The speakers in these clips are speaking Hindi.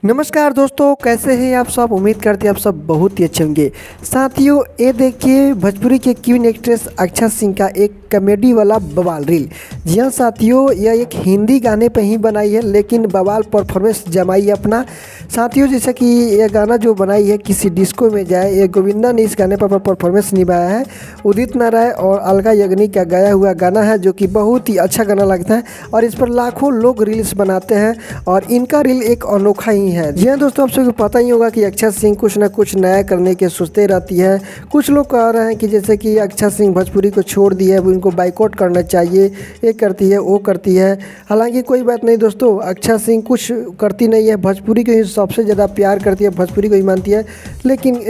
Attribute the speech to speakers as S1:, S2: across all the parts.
S1: नमस्कार दोस्तों, कैसे हैं आप सब। उम्मीद करते हैं आप सब बहुत ही अच्छे होंगे। साथियों, ये देखिए भोजपुरी के क्वीन एक्ट्रेस अक्षत सिंह का एक कॉमेडी वाला बवाल रील। जी हाँ साथियों, यह एक हिंदी गाने पे ही बनाई है, लेकिन बवाल परफॉर्मेंस जमाई है अपना। साथियों, जैसे कि यह गाना जो बनाई है किसी डिस्को में जाए, ये गोविंदा ने इस गाने पर परफॉर्मेंस निभाया है। उदित नारायण और अलका याग्निक का गाया हुआ गाना है, जो कि बहुत ही अच्छा गाना लगता है और इस पर लाखों लोग रील्स बनाते हैं और इनका रील एक अनोखा ही है। जी हाँ दोस्तों, आप सबको पता ही होगा कि अक्षत सिंह कुछ ना कुछ नया करने के सोचते रहती है। कुछ लोग कह रहे हैं कि जैसे कि अक्षत सिंह भोजपुरी को छोड़ दी है, वो इनको बाइकआउट करना चाहिए, ये करती है वो करती है। हालांकि कोई बात नहीं दोस्तों, अक्षत सिंह कुछ करती नहीं है, भोजपुरी को ही सबसे ज़्यादा प्यार करती है, भोजपुरी को ही मानती है। लेकिन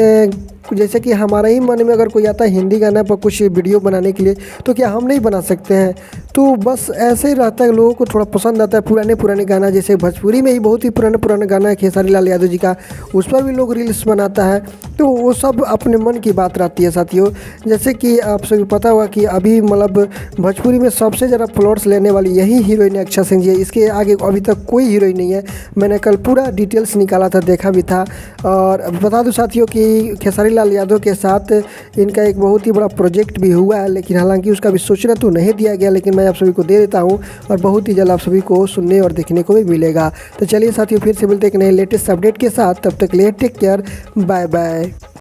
S1: जैसे कि हमारा ही मन में अगर कोई आता है हिंदी गाना पर कुछ वीडियो बनाने के लिए, तो क्या हम नहीं बना सकते हैं। तो बस ऐसे ही रहता है, लोगों को थोड़ा पसंद आता है पुराने गाना। जैसे भोजपुरी में ही बहुत ही पुराना गाना है खेसारी लाल यादव जी का, उस पर भी लोग रील्स बनाता है। तो वो सब अपने मन की बात रहती है साथियों। जैसे कि आप सभी पता होगा कि अभी मतलब भोजपुरी में सबसे ज़्यादा फॉलोअर्स लेने वाली यही हीरोइन अक्षत सिंह जी है। इसके आगे अभी तक कोई हीरोइन नहीं है। मैंने कल पूरा डिटेल्स निकाला था, देखा भी था। और बता दूं साथियों कि खेसारी लाल यादव के साथ इनका एक बहुत ही बड़ा प्रोजेक्ट भी हुआ है, लेकिन हालांकि उसका भी सूचना तो नहीं दिया गया, लेकिन मैं आप सभी को दे देता हूं और बहुत ही जल्द आप सभी को सुनने और देखने को भी मिलेगा। तो चलिए साथियों, फिर से मिलते हैं एक नए लेटेस्ट अपडेट के साथ। तब तक लिए टेक केयर, बाय बाय।